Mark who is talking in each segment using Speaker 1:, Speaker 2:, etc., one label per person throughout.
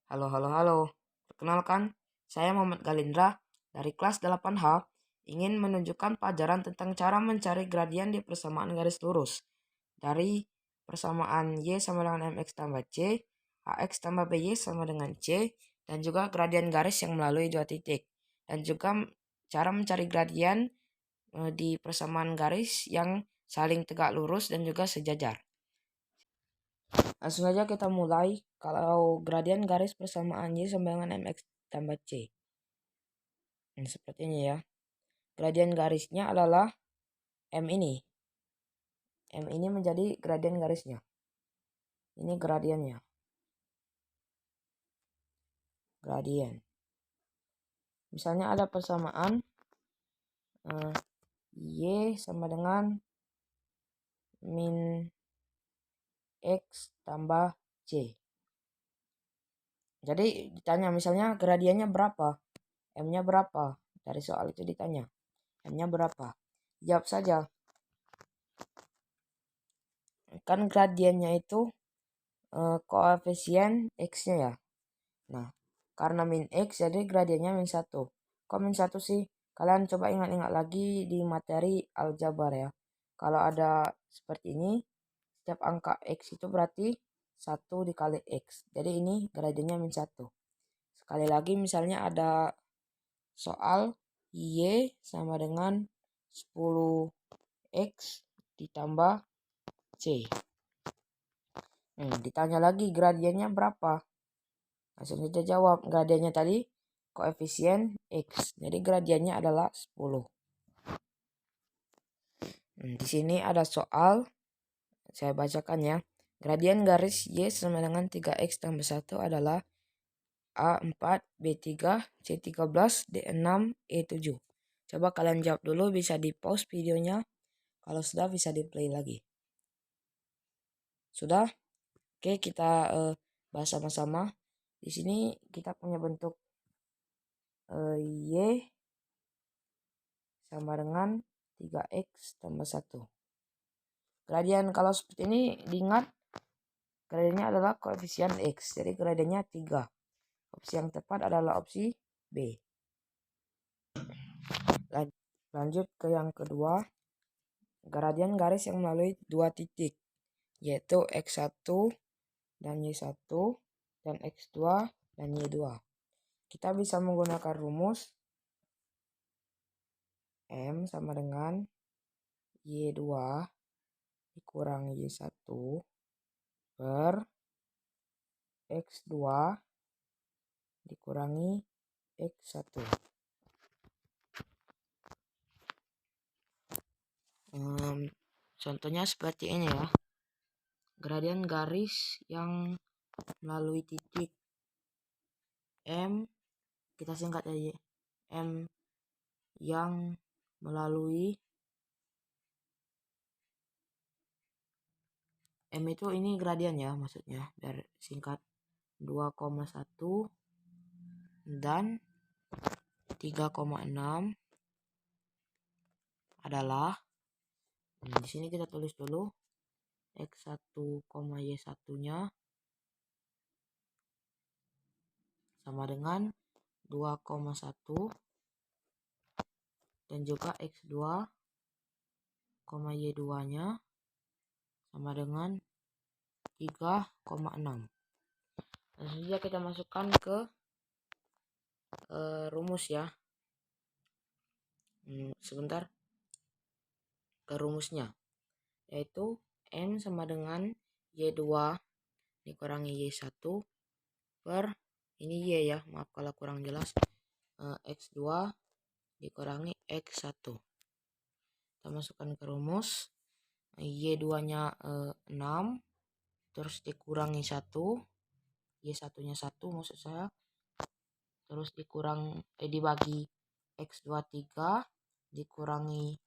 Speaker 1: Halo, halo, halo. Perkenalkan, saya Muhammad Galindra dari kelas 8H ingin menunjukkan pelajaran tentang cara mencari gradien di persamaan garis lurus. Dari persamaan Y sama dengan MX tambah C, AX tambah BY sama dengan C, dan juga gradien garis yang melalui dua titik. Dan juga cara mencari gradien di persamaan garis yang saling tegak lurus dan juga sejajar. Langsung saja kita mulai. Kalau gradien garis persamaan Y sama dengan MX tambah C. Seperti ini ya. Gradien garisnya adalah M ini. M ini menjadi gradien garisnya. Ini gradiennya. Gradien. Misalnya ada persamaan Y sama dengan min X tambah C. Jadi ditanya misalnya gradiennya berapa? M-nya berapa? Dari soal itu ditanya. M-nya berapa? Jawab saja. Kan gradiennya itu koefisien X-nya ya. Nah, karena min X jadi gradiennya min 1. Kok min 1 sih? Kalian coba ingat-ingat lagi di materi aljabar ya. Kalau ada seperti ini, setiap angka X itu berarti 1 dikali X. Jadi ini gradiennya min 1. Sekali lagi misalnya ada soal Y sama dengan 10X ditambah C. Ditanya lagi gradiennya berapa? Langsung saja jawab. Gradiennya tadi koefisien X. Jadi gradiennya adalah 10. Di sini ada soal. Saya bacakan ya. Gradien garis Y sama dengan 3X tambah 1 adalah A4, B3, C13, D6, E7. Coba kalian jawab dulu. Bisa di pause videonya. Kalau sudah bisa di play lagi. Sudah? Oke, kita bahas sama-sama. Di sini kita punya bentuk Y sama dengan 3X tambah 1. Gradien kalau seperti ini diingat gradiennya adalah koefisien X. Jadi gradiennya 3. Opsi yang tepat adalah opsi B. Lanjut ke yang kedua. Gradien garis yang melalui dua titik. Yaitu X1 dan Y1 dan X2 dan Y2. Kita bisa menggunakan rumus M sama dengan Y2 dikurangi Y1 per X2 dikurangi X1. Contohnya seperti ini ya. Gradien garis yang melalui titik M, kita singkat aja M yang melalui M itu ini gradien ya maksudnya, biar singkat 2,1 dan 3,6 adalah di sini kita tulis dulu X1, Y1-nya sama dengan 2,1 dan juga X2, Y2-nya sama dengan 3,6. Langsung saja kita masukkan ke rumus ya. Sebentar, ke rumusnya, yaitu M sama dengan Y2 dikurangi Y1 per ini Y ya, maaf kalau kurang jelas, X2 dikurangi X1. Kita masukkan ke rumus. Y2-nya 6 terus dikurangi 1, Y1-nya 1 maksud saya, terus dibagi X2 3 dikurangi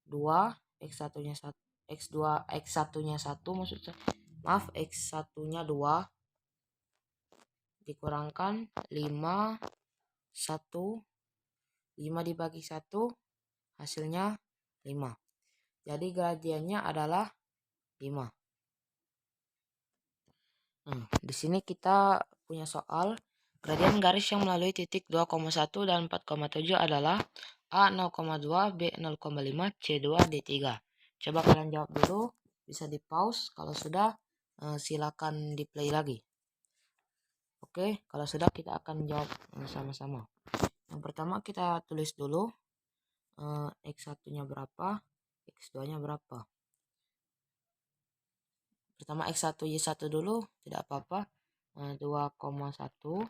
Speaker 1: 2, X1-nya 1, X1-nya 1 maksud saya, maaf, X1-nya 2 dikurangkan 5, 1, 5 dibagi 1 hasilnya 5. Jadi gradiennya adalah 5. Di sini kita punya soal. Gradien garis yang melalui titik 2,1 dan 4,7 adalah A 0,2, B 0,5, C 2, D 3. Coba kalian jawab dulu, bisa di pause. Kalau sudah, silakan di play lagi. Oke, kalau sudah kita akan jawab sama-sama. Yang pertama kita tulis dulu X1-nya berapa, X2-nya berapa. Pertama X1 Y1 dulu, tidak apa-apa. 2,1.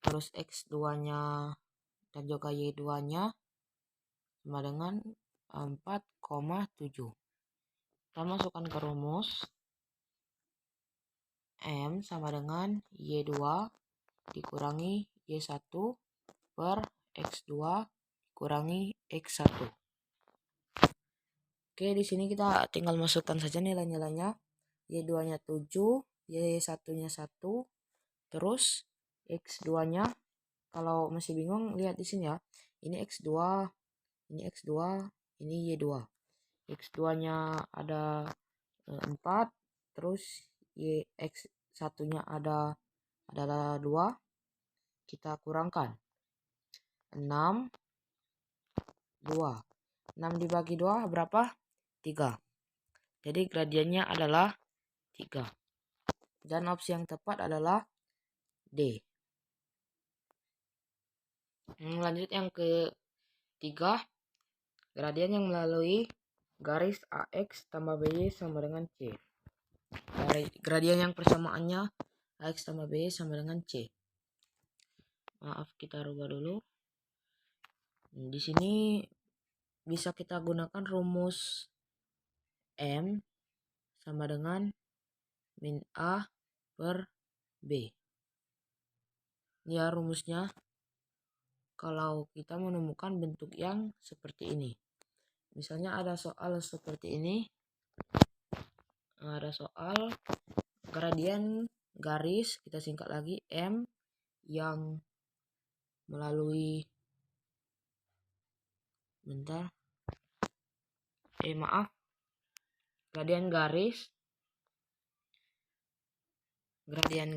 Speaker 1: Terus X2-nya dan juga Y2-nya sama dengan 4,7. Kita masukkan ke rumus. M sama dengan Y2 dikurangi Y1 per X2 dikurangi X1. Oke, di sini kita tinggal masukkan saja nilai-nilainya. Y2-nya 7, Y1-nya 1, terus X2-nya, kalau masih bingung lihat di sini ya. Ini X2, ini X2, ini Y2. X2-nya ada 4, terus X1-nya adalah 2. Kita kurangkan 6, 2. 6 dibagi 2 berapa? 3. Jadi gradiennya adalah 3. Dan opsi yang tepat adalah D. Lanjut yang ketiga, gradien yang melalui garis AX tambah BY sama dengan C. Gradien yang persamaannya AX tambah BY sama dengan C. Maaf, kita rubah dulu. Di sini bisa kita gunakan rumus M sama dengan min A per B. Ini ya rumusnya. Kalau kita menemukan bentuk yang seperti ini. Misalnya ada soal seperti ini. Ada soal gradien garis, kita singkat lagi M, yang melalui gradien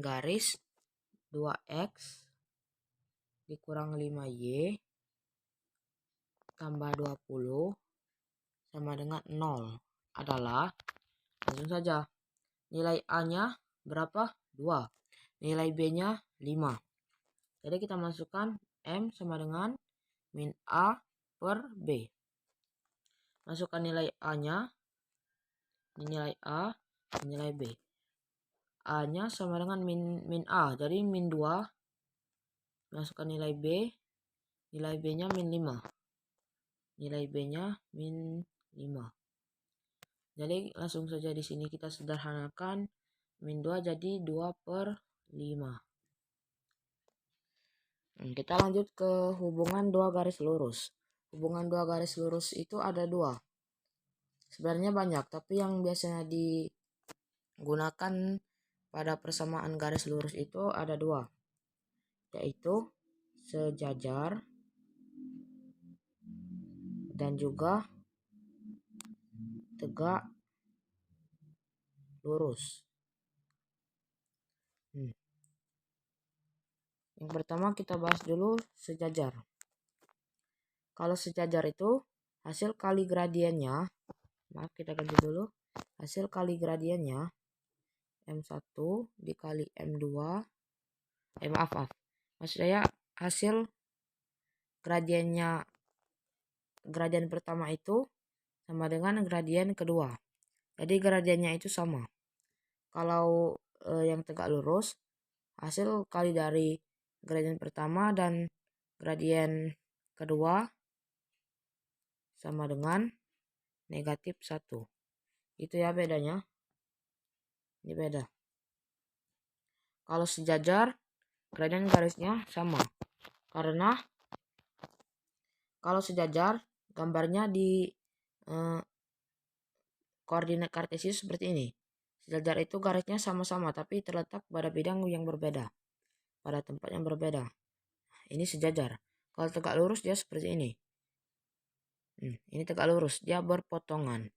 Speaker 1: garis 2x dikurang 5y tambah 20 sama dengan 0 adalah, langsung saja, nilai A-nya berapa? 2. Nilai B-nya 5. Jadi kita masukkan M sama dengan min A per B. Masukkan nilai A-nya, nilai A, nilai B. A-nya sama dengan min A, jadi min 2. Masukkan nilai B, nilai B-nya min 5. Nilai B-nya min 5. Jadi langsung saja di sini kita sederhanakan, min 2 jadi 2 per 5. Kita lanjut ke hubungan dua garis lurus. Hubungan dua garis lurus itu ada 2. Sebenarnya banyak, tapi yang biasanya digunakan pada persamaan garis lurus itu ada 2. Yaitu sejajar dan juga tegak lurus. Yang pertama kita bahas dulu sejajar. Kalau sejajar itu hasil kali gradiennya, kita ganti dulu, hasil kali gradiennya M1 dikali M2, maksud saya hasil gradiennya, gradien pertama itu sama dengan gradien kedua. Jadi gradiennya itu sama. Kalau yang tegak lurus, hasil kali dari gradien pertama dan gradien kedua sama dengan negatif 1. Itu ya bedanya. Ini beda. Kalau sejajar, gradien garisnya sama. Karena kalau sejajar, gambarnya di koordinat kartesius seperti ini. Sejajar itu garisnya sama-sama, tapi terletak pada bidang yang berbeda. Pada tempat yang berbeda. Ini sejajar. Kalau tegak lurus dia seperti ini. Ini tegak lurus, dia berpotongan.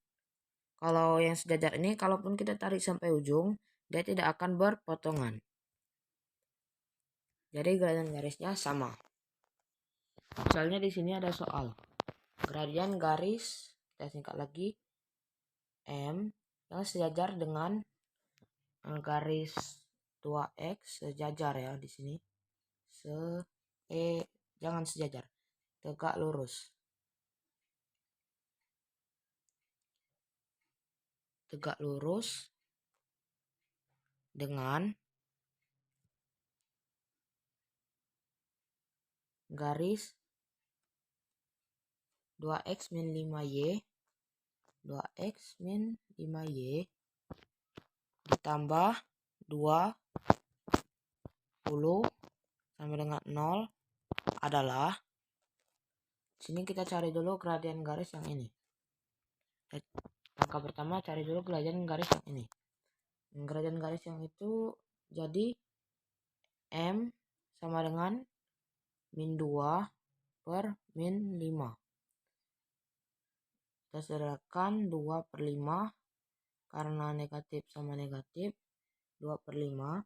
Speaker 1: Kalau yang sejajar ini, kalaupun kita tarik sampai ujung, dia tidak akan berpotongan. Jadi gradien garisnya sama. Misalnya di sini ada soal gradien garis, kita singkat lagi, M yang sejajar dengan garis 2x sejajar ya di sini. Jangan sejajar, tegak lurus. Tegak lurus dengan garis 2x min 5y 2x min 5y ditambah 20 sama dengan 0 adalah, sini kita cari dulu gradien garis yang ini. Langkah pertama cari dulu gradien garis yang ini. Gradien garis yang itu jadi M sama dengan min 2 per min 5. Kita sederhanakan 2 per 5 karena negatif sama negatif 2 per 5.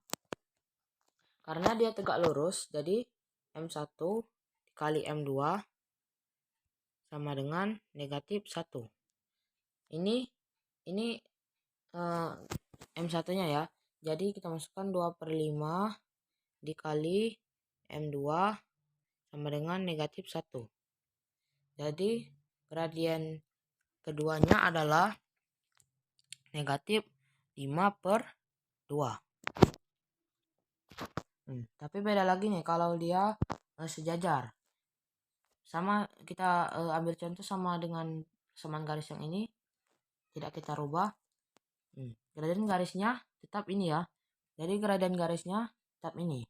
Speaker 1: Karena dia tegak lurus jadi M1 dikali M2 sama dengan negatif 1. Ini M1 nya ya. Jadi kita masukkan 2 per 5 dikali M2 sama dengan negatif 1. Jadi gradien keduanya adalah negatif 5 per 2. Tapi beda lagi nih kalau dia sejajar. Sama kita ambil contoh sama dengan persamaan garis yang ini, tidak kita rubah. Gradien garisnya tetap ini ya. Jadi gradien garisnya tetap ini.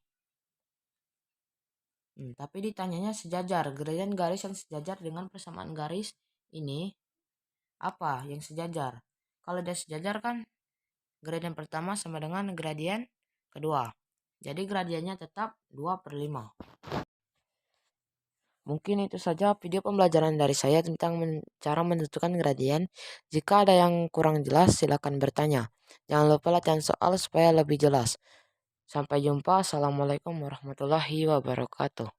Speaker 1: Tapi ditanyanya sejajar. Gradien garis yang sejajar dengan persamaan garis ini apa yang sejajar? Kalau dia sejajar kan gradien pertama sama dengan gradien kedua. Jadi gradiennya tetap 2 per 5. Mungkin itu saja video pembelajaran dari saya tentang cara menentukan gradien. Jika ada yang kurang jelas silakan bertanya. Jangan lupa latihan soal supaya lebih jelas. Sampai jumpa. Assalamualaikum warahmatullahi wabarakatuh.